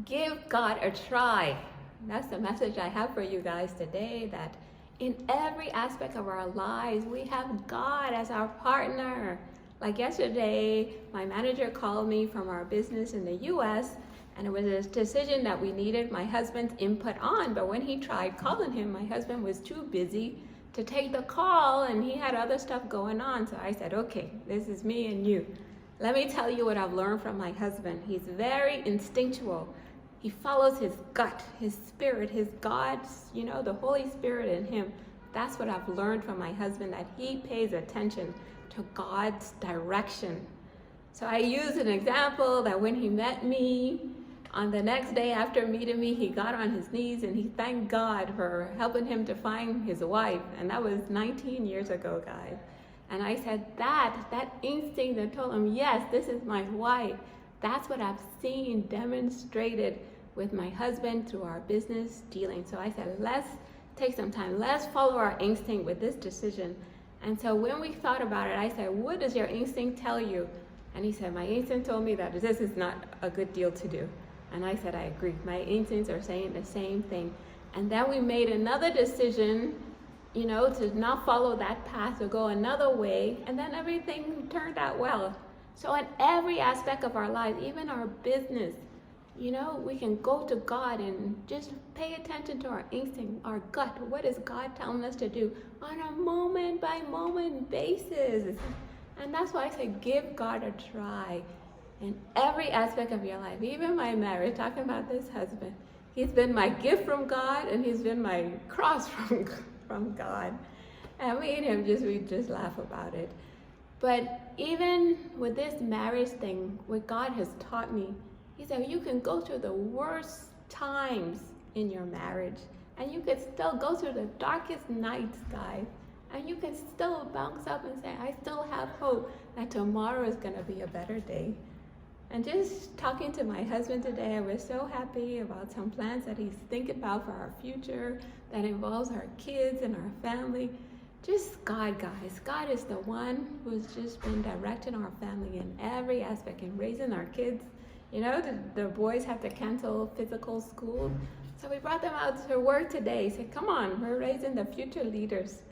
Give God a try. That's the message I have for you guys today, that in every aspect of our lives, we have God as our partner. Like yesterday, my manager called me from our business in the US, and it was a decision that we needed my husband's input on. But when he tried calling him, my husband was too busy to take the call, and he had other stuff going on. So I said, okay, this is me and you. Let me tell you what I've learned from my husband. He's very instinctual. He follows his gut, his spirit, his God's, the Holy Spirit in him. That's what I've learned from my husband, that he pays attention to God's direction. So I use an example that when he met me, on the next day after meeting me, he got on his knees and he thanked God for helping him to find his wife. And that was 19 years ago, guys. And I said, that instinct that told him, yes, this is my wife. That's what I've seen demonstrated with my husband through our business dealing. So I said, let's take some time. Let's follow our instinct with this decision. And so when we thought about it, I said, what does your instinct tell you? And he said, my instinct told me that this is not a good deal to do. And I said, I agree. My instincts are saying the same thing. And then we made another decision, to not follow that path, to go another way. And then everything turned out well. So in every aspect of our lives, even our business, we can go to God and just pay attention to our instinct, our gut. What is God telling us to do on a moment by moment basis? And that's why I say give God a try in every aspect of your life. Even my marriage, talking about this husband, he's been my gift from God and he's been my cross from God. And me and him, we just laugh about it. But even with this marriage thing, what God has taught me, he said you can go through the worst times in your marriage and you can still go through the darkest nights, guys, and you can still bounce up and say, I still have hope that tomorrow is going to be a better day. And just talking to my husband today, I was so happy about some plans that he's thinking about for our future that involves our kids and our family. Just God, guys. God is the one who's just been directing our family in every aspect, in raising our kids. The boys have to cancel physical school. So we brought them out to work today. Said, come on, we're raising the future leaders.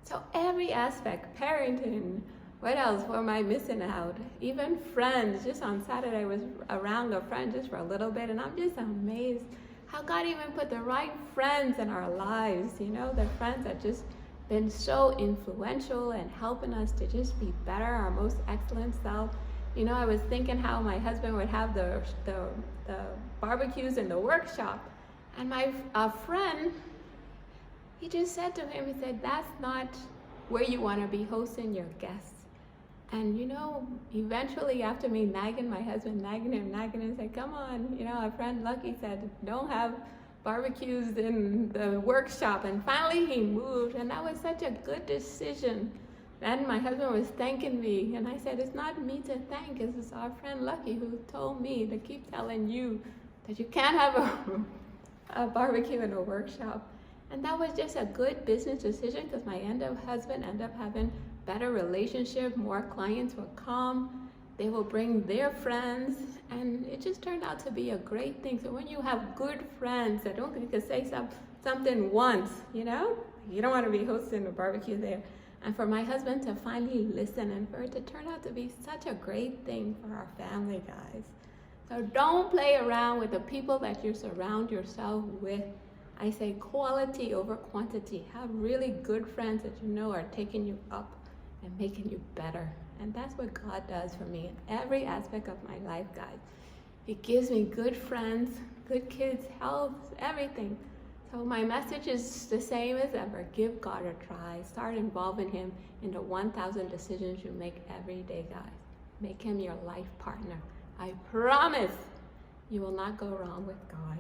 So every aspect, parenting, what else? What am I missing out? Even friends. Just on Saturday, I was around a friend just for a little bit, and I'm just amazed how God even put the right friends in our lives. The friends that just been so influential and helping us to just be better, our most excellent self. I was thinking how my husband would have the barbecues in the workshop, and my friend, he just said to him, he said, that's not where you want to be hosting your guests. And eventually after me nagging my husband, nagging him, said, come on, our friend Lucky said, don't have barbecues in the workshop. And finally he moved, and that was such a good decision. Then my husband was thanking me, and I said, it's not me to thank, it's our friend Lucky who told me to keep telling you that you can't have a barbecue in a workshop. And that was just a good business decision because my husband ended up having better relationship, more clients will come, they will bring their friends, and it just turned out to be a great thing. So when you have good friends that don't get to say something once, you don't want to be hosting a barbecue there. And for my husband to finally listen and for it to turn out to be such a great thing for our family, guys. So don't play around with the people that you surround yourself with. I say quality over quantity. Have really good friends that are taking you up and making you better. And that's what God does for me in every aspect of my life, guys. He gives me good friends, good kids, health, everything. So my message is the same as ever. Give God a try. Start involving him in the 1,000 decisions you make every day, guys. Make him your life partner. I promise you will not go wrong with God.